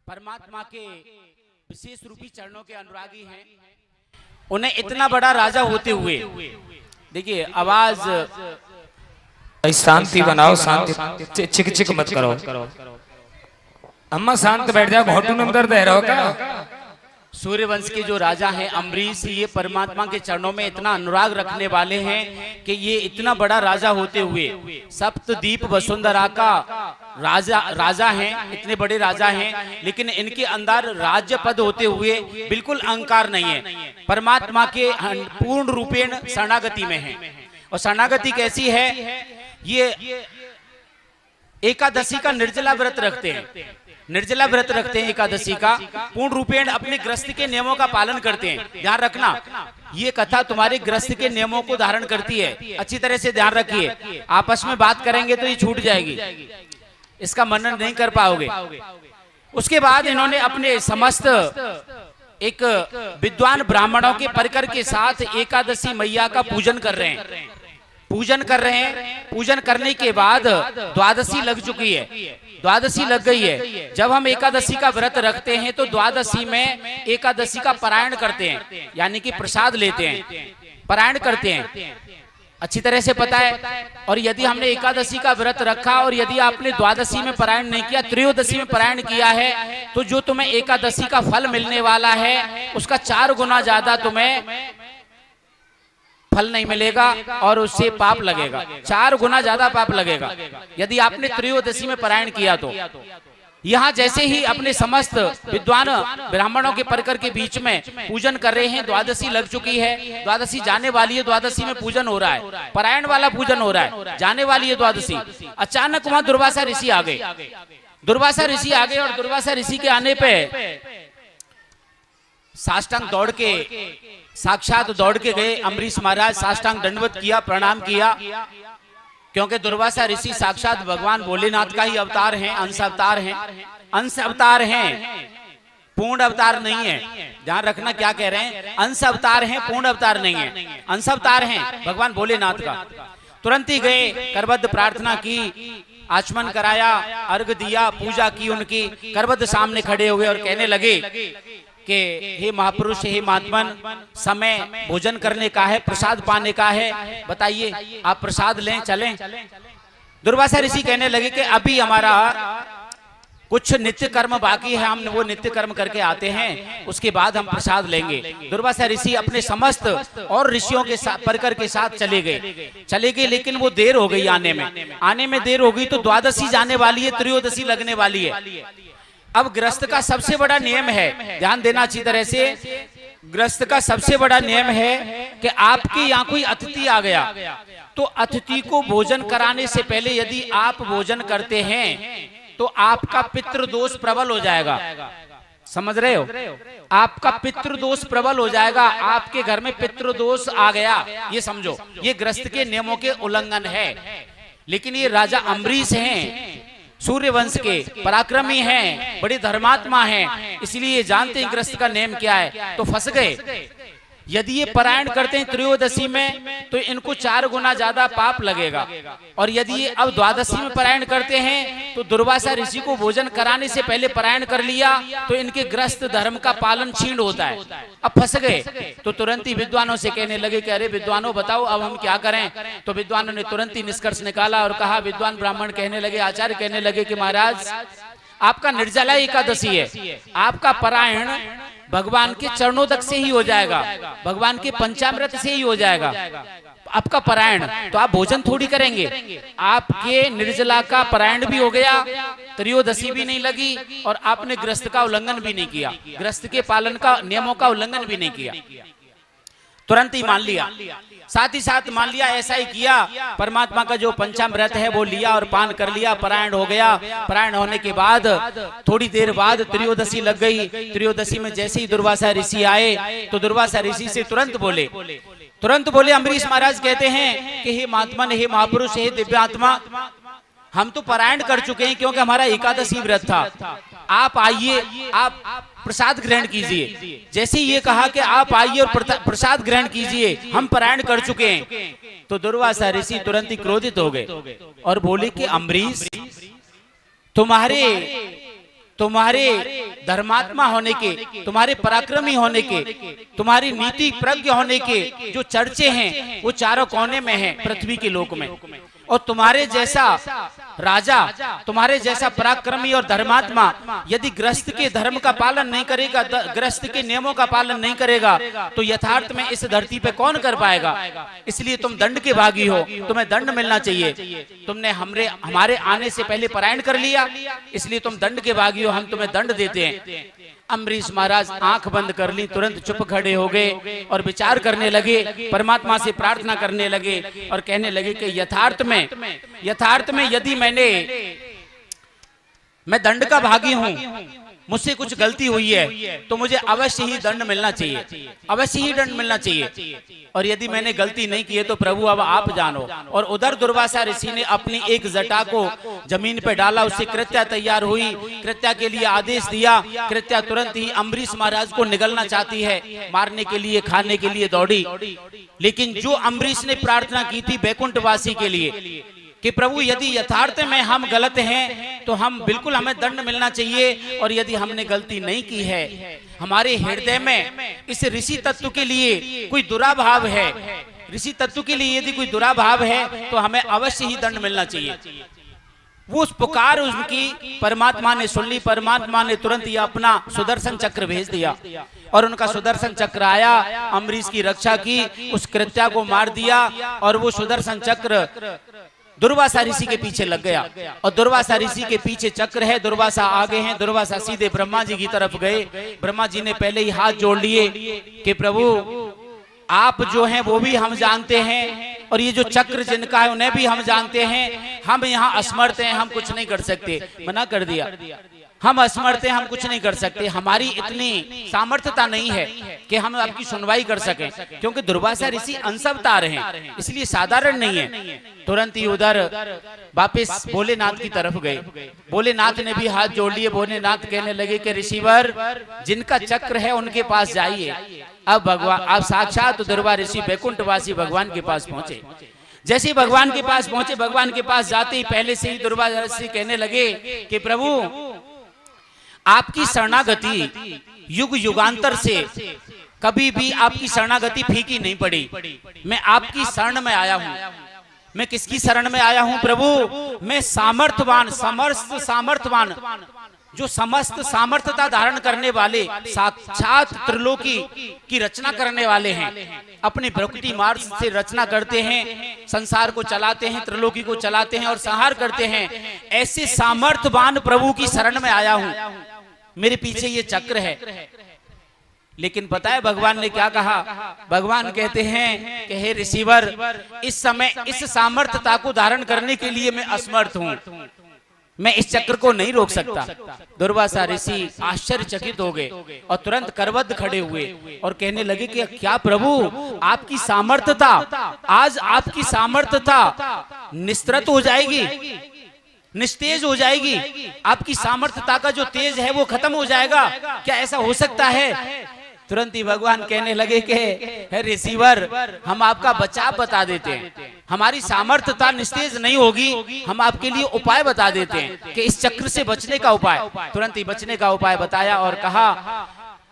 परमात्मा के विशेष रूपी चरणों के अनुरागी हैं। उन्हें इतना बड़ा राजा होते हुए, देखिए आवाज शांति बनाओ, शांति, चिक चिक मत करो। अम्मा शांत बैठ जाओ, घोटू में दर्द है रहो का। सूर्यवंश के जो राजा हैं अम्बरीश, ये परमात्मा के चरणों में इतना अनुराग रखने वाले हैं कि ये इतना बड़ा राजा होते हुए सप्तद्वीप वसुंधरा का राजा हैं, इतने बड़े राजा हैं, लेकिन इनके अंदर राज्य पद होते हुए बिल्कुल अहंकार नहीं है। परमात्मा के पूर्ण रूपेण शरणागति में है। और शरणागति कैसी है? ये एकादशी का निर्जला व्रत रखते हैं, निर्जला व्रत रखते हैं एकादशी का, पूर्ण रूपेण अपने ग्रस्त के नियमों का पालन करते हैं। ध्यान रखना, ये कथा तुम्हारे ग्रस्त के नियमों को धारण करती है, अच्छी तरह से ध्यान रखिए। आपस में बात करेंगे तो ये छूट जाएगी, इसका मनन नहीं कर पाओगे। उसके बाद इन्होंने अपने समस्त एक विद्वान ब्राह्मणों के परिकर के साथ एकादशी मैया का पूजन कर रहे हैं, पूजन कर रहे हैं। पूजन करने के बाद द्वादशी लग चुकी है, द्वादशी लग गई है। जब हम एकादशी का व्रत रखते हैं तो द्वादशी में एकादशी का पारायण करते हैं, यानी कि प्रसाद लेते हैं, पारायण करते हैं, अच्छी तरह से पता है। और यदि हमने एकादशी का व्रत रखा और यदि आपने द्वादशी में पारायण नहीं किया, त्रयोदशी में पारायण किया है, तो जो तुम्हें एकादशी का फल मिलने वाला है उसका 4 गुना ज्यादा तुम्हें फल नहीं मिलेगा और उससे पाप लगेगा, 4 गुना ज्यादा पाप लगेगा यदि आपने त्रयोदशी में पारायण किया तो। यहाँ जैसे ही अपने समस्त विद्वान ब्राह्मणों के परिकर के बीच में पूजन कर रहे हैं, द्वादशी लग चुकी है, द्वादशी जाने वाली है, द्वादशी में पूजन हो रहा है, पारायण वाला पूजन हो रहा है, जाने वाली है द्वादशी। अचानक वहां दुर्वासा ऋषि आ गए, दुर्वासा ऋषि आ गए। और दुर्वासा ऋषि के आने पे साष्टांग दौड़ के, साक्षात दौड़ के गए अम्बरीश महाराज, साष्टांग दंडवत किया, प्रणाम किया, क्योंकि दुर्वासा ऋषि साक्षात भगवान भोलेनाथ का ही अवतार हैं, अंश अवतार हैं, अंश अवतार हैं, पूर्ण अवतार नहीं है। ध्यान रखना क्या कह रहे हैं, अंश अवतार हैं, पूर्ण अवतार नहीं है, अंश अवतार हैं भगवान भोलेनाथ का। तुरंत ही गए, करबद्ध प्रार्थना की, आचमन कराया, अर्घ दिया, पूजा की उनकी, करबद्ध सामने खड़े हुए और कहने लगे कि हे महापुरुष, हे महात्मन, समय भोजन करने का है, प्रसाद पाने का है, बताइए आप प्रसाद लें, चलें। दुर्वासा ऋषि कहने लगे कि अभी हमारा कुछ नित्य कर्म बाकी है, हम वो नित्य कर्म करके आते हैं, उसके बाद हम प्रसाद लेंगे। दुर्वासा ऋषि अपने समस्त और ऋषियों के साथ परिकर के साथ चले गए, लेकिन वो देर हो गई आने में देर हो गई। तो द्वादशी जाने वाली है, त्रयोदशी लगने वाली है। अब ग्रस्त का सबसे बड़ा नियम है, ध्यान देना अच्छी तरह से, ग्रस्त का सबसे बड़ा नियम है कि आपके यहाँ कोई अतिथि आ गया तो अतिथि को भोजन कराने से पहले यदि आप भोजन करते हैं तो आपका पितृदोष प्रबल हो जाएगा। समझ रहे हो? आपका पितृदोष प्रबल हो जाएगा, आपके घर में पितृदोष आ गया, ये समझो, ये ग्रस्त के नियमों के उल्लंघन है। लेकिन ये राजा अम्बरीश हैं, सूर्यवंश के पराक्रमी हैं, बड़े धर्मात्मा हैं, इसलिए जानते हैं ग्रस्त का नियम क्या है, तो फंस गए। यदि ये पारायण करते हैं त्रयोदशी में तो इनको 4 गुना ज्यादा पाप लगेगा, और यदि ये अब द्वादशी में पारायण करते हैं तो दुर्वासा ऋषि को भोजन कराने से पहले पारायण कर लिया तो इनके ग्रस्त धर्म का पालन छीन होता है। अब फंस गए तो तुरंत ही विद्वानों से कहने लगे कि अरे विद्वानों बताओ अब हम क्या करें। तो विद्वानों ने तुरंत ही निष्कर्ष निकाला और कहा, विद्वान ब्राह्मण कहने लगे, आचार्य कहने लगे कि महाराज आपका निर्जला एकादशी है, आपका पारायण भगवान के चरणों तक से ही हो जाएगा, भगवान के पंचामृत से ही हो जाएगा आपका पारायण, तो आप भोजन थोड़ी करेंगे। आपके निर्जला का पारायण भी हो गया, त्रयोदशी भी नहीं लगी, और आपने ग्रस्त का उल्लंघन भी नहीं किया, ग्रस्त के पालन का नियमों का उल्लंघन भी नहीं किया। तुरंत ही मान लिया, साथ ही साथ मान लिया, ऐसा ही किया। परमात्मा का जो पंचामृत है वो लिया और पान कर लिया, पारायण हो गया। पारायण होने के बाद थोड़ी देर बाद त्रयोदशी लग गई। त्रयोदशी में जैसे ही दुर्वासा ऋषि आए तो दुर्वासा ऋषि से तुरंत बोले अम्बरीश महाराज कहते हैं कि हे महात्मन, हे महापुरुष, हे दिव्यात्मा, हम तो पारायण कर चुके हैं क्योंकि हमारा एकादशी व्रत था, आप आइए, आप प्रसाद ग्रहण कीजिए। जैसे ये कहा कि आप आइए और प्रसाद ग्रहण कीजिए, हम पारायण कर चुके हैं, तो दुर्वासा ऋषि तुरंत ही क्रोधित हो गए और बोले कि अम्बरीश, तुम्हारे तुम्हारे धर्मात्मा होने के, तुम्हारे पराक्रमी होने के, तुम्हारी नीति प्रज्ञ होने के जो चर्चे हैं वो चारों कोने में हैं पृथ्वी के लोक में। और तुम्हारे जैसा राजा, तुम्हारे जैसा पराक्रमी और धर्मात्मा यदि गृहस्थ के धर्म का पालन नहीं करेगा, गृहस्थ के नियमों का पालन नहीं करेगा, तो यथार्थ में इस धरती पे कौन कर पाएगा। इसलिए तुम दंड के भागी हो, तुम्हें दंड मिलना चाहिए। तुमने हमारे आने से पहले पलायन कर लिया, इसलिए तुम दंड के भागी हो, हम तुम्हें दंड देते हैं। अम्बरीश महाराज आंख बंद कर ली, तुरंत चुप खड़े हो गए और विचार करने लगे, परमात्मा से प्रार्थना करने लगे और कहने लगे कि यथार्थ में यदि मैं दंड का भागी हूं, मुझसे कुछ गलती हुई है तो मुझे अवश्य ही दंड मिलना चाहिए, अवश्य ही दंड मिलना चाहिए। और यदि मैंने गलती नहीं की है तो प्रभु अब आप जानो। और उधर दुर्वासा ऋषि ने अपनी एक जटा को जमीन पर डाला, उससे कृत्या तैयार हुई, कृत्या के लिए आदेश दिया। कृत्या तुरंत ही अम्बरीश महाराज को निगलना चाहती है, मारने के लिए, खाने के लिए दौड़ी। लेकिन जो अम्बरीश ने प्रार्थना की थी बैकुंठवासी के लिए कि प्रभु यदि यथार्थ में हम गलत हैं तो हमें दंड मिलना चाहिए, और यदि हमने गलती नहीं की है, हमारे हृदय में इस ऋषि तत्व के लिए कोई दुराभाव है, ऋषि तत्व के लिए यदि कोई दुराभाव है तो हमें अवश्य ही दंड मिलना चाहिए। वो उस पुकार उनकी परमात्मा ने सुन ली। परमात्मा ने तुरंत ही अपना सुदर्शन चक्र भेज दिया और उनका सुदर्शन चक्र आया, अम्बरीश की रक्षा की, उस कृत्या को मार दिया। और वो सुदर्शन चक्र दुर्वासा ऋषि के पीछे लग गया, और दुर्वासा ऋषि के पीछे चक्र है, दुर्वासा आगे हैं। दुर्वासा सीधे ब्रह्मा जी की तरफ गए। ब्रह्मा जी ने पहले ही हाथ जोड़ लिए कि प्रभु आप जो हैं वो भी हम जानते हैं, और ये जो चक्र जिनका है उन्हें भी हम जानते हैं। हम यहाँ असमर्थ हैं, हम कुछ नहीं कर सकते। मना कर दिया, हम असमर्थ हैं, हम कुछ नहीं कर सकते, हमारी इतनी सामर्थ्यता नहीं है कि हम आपकी सुनवाई कर सकें, क्योंकि दुर्वासा ऋषि अंश अवतार हैं, इसलिए साधारण नहीं है। तुरंत ही उधर वापिस भोलेनाथ की तरफ गए। भोलेनाथ ने भी हाथ जोड़ लिए। भोलेनाथ कहने लगे कि ऋषिवर, जिनका चक्र है उनके पास जाइए। अब साक्षात दुर्वा ऋषि बैकुंठवासी भगवान के पास पहुंचे। जैसे ही भगवान के पास पहुंचे, भगवान के पास जाते ही पहले से ही दुर्वा ऋषि कहने लगे कि प्रभु आपकी शरणागति युग युगांतर से कभी भी आपकी शरणागति फीकी नहीं पड़ी। मैं आपकी शरण में आया हूं। मैं किसकी शरण में आया हूं प्रभु? मैं सामर्थवान, समस्त सामर्थवान, जो समस्त सामर्थ्यता धारण करने वाले, साक्षात त्रिलोकी की रचना करने वाले हैं। अपनी प्रकृति मार्ग से रचना करते हैं, संसार को चलाते हैं, त्रिलोकी को चलाते हैं और संहार करते हैं। ऐसे सामर्थ्यवान प्रभु की शरण में आया हूं। मेरे पीछे ये चक्र है। लेकिन पता है भगवान ने क्या कहा? भगवान कहते हैं कि हे ऋषिवर, इस समय इस सामर्थ्यता को धारण करने के लिए मैं असमर्थ हूं, मैं इस चक्र को नहीं रोक सकता। दुर्वासा ऋषि आश्चर्यचकित हो गए और तुरंत करवद्ध खड़े हुए और कहने लगे कि क्या प्रभु आपकी सामर्थ्यता, आज आपकी सामर्थ्यता निस्तृत हो जाएगी, निस्तेज हो जाएगी, आपकी सामर्थ्यता का जो तेज है वो खत्म हो जाएगा, क्या ऐसा हो सकता है? तुरंत ही भगवान कहने लगे कि हे ऋषिवर, हम आपका बचाव बता देते हैं, हमारी सामर्थ्यता निस्तेज नहीं होगी, हम आपके लिए उपाय बता देते हैं कि इस चक्र से बचने का उपाय। तुरंत ही बचने का उपाय बताया और कहा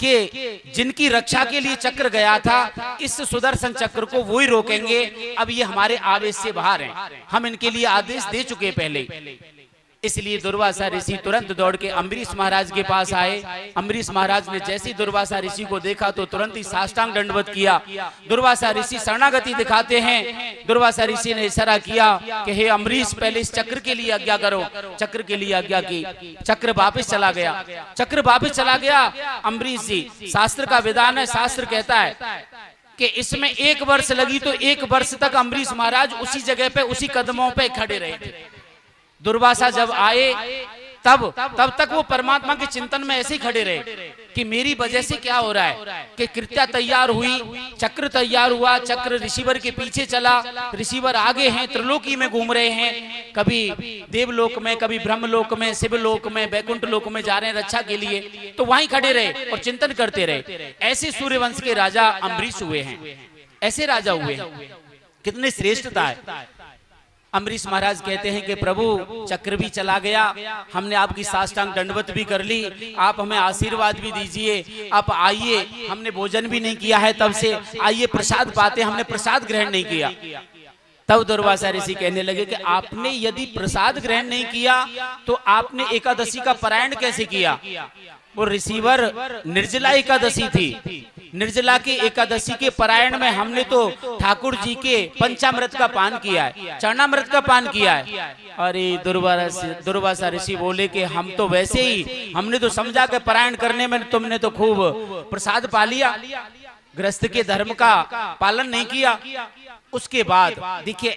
कि जिनकी रक्षा के लिए चक्र गया था, इस सुदर्शन चक्र को वो ही रोकेंगे। अब ये हमारे आदेश से बाहर हैं, हम इनके लिए आदेश दे चुके पहले। इसलिए दुर्वासा ऋषि तुरंत दौड़ के अम्बरीश महाराज के पास आए। अम्बरीश महाराज ने जैसे ही दुर्वासा ऋषि को देखा तो तुरंत ही साष्टांग दंडवत किया। दुर्वासा ऋषि शरणागति दिखाते हैं। दुर्वासा ऋषि ने इशारा किया कि हे अम्बरीश, पहले इस चक्र के लिए आज्ञा करो। चक्र के लिए आज्ञा की, चक्र वापस चला गया, चक्र वापस चला गया। अम्बरीश जी, शास्त्र का विधान है, शास्त्र कहता है कि इसमें 1 वर्ष लगी तो 1 वर्ष तक अम्बरीश महाराज उसी जगह पे, उसी कदमों पे खड़े रहे थे। दुर्वासा जब आए तब तक वो परमात्मा के चिंतन में ऐसे ही खड़े रहे कि मेरी वजह से क्या हो रहा है। कि कृत्या तैयार हुई, चक्र तैयार हुआ, चक्र ऋषिवर के पीछे चला, ऋषिवर आगे हैं, त्रिलोकी में घूम रहे हैं, कभी देवलोक में, कभी ब्रह्मलोक में, शिवलोक में, बैकुंठ लोक में जा रहे हैं रक्षा के लिए। तो वहीं खड़े रहे और चिंतन करते रहे। ऐसे सूर्यवंश के राजा अम्बरीश हुए हैं, ऐसे राजा हुए हैं। कितनी श्रेष्ठता है। अम्बरीश महाराज कहते हैं कि प्रभु चक्र भी चला गया, हमने आपकी साष्टांग दंडवत भी कर ली, आप हमें आशीर्वाद भी दीजिए, आप आइए, हमने भोजन भी नहीं किया है तब से, आइए प्रसाद पाते, हमने प्रसाद ग्रहण नहीं किया। तब दुर्वासा ऋषि कहने लगे कि आपने यदि प्रसाद ग्रहण नहीं किया तो आपने एकादशी का पारायण कैसे किया? वो ऋषिवर निर्जला एकादशी थी, निर्जला की एकादशी के पारायण में हमने तो ठाकुर जी के पंचामृत का पान किया है, चरणामृत का पान किया है। अरे दुर्वासा ऋषि बोले कि हम तो वैसे ही, हमने तो समझा कि पारायण करने में तुमने तो खूब प्रसाद पा लिया, गृहस्थ के धर्म का पालन नहीं किया। उसके बाद देखिए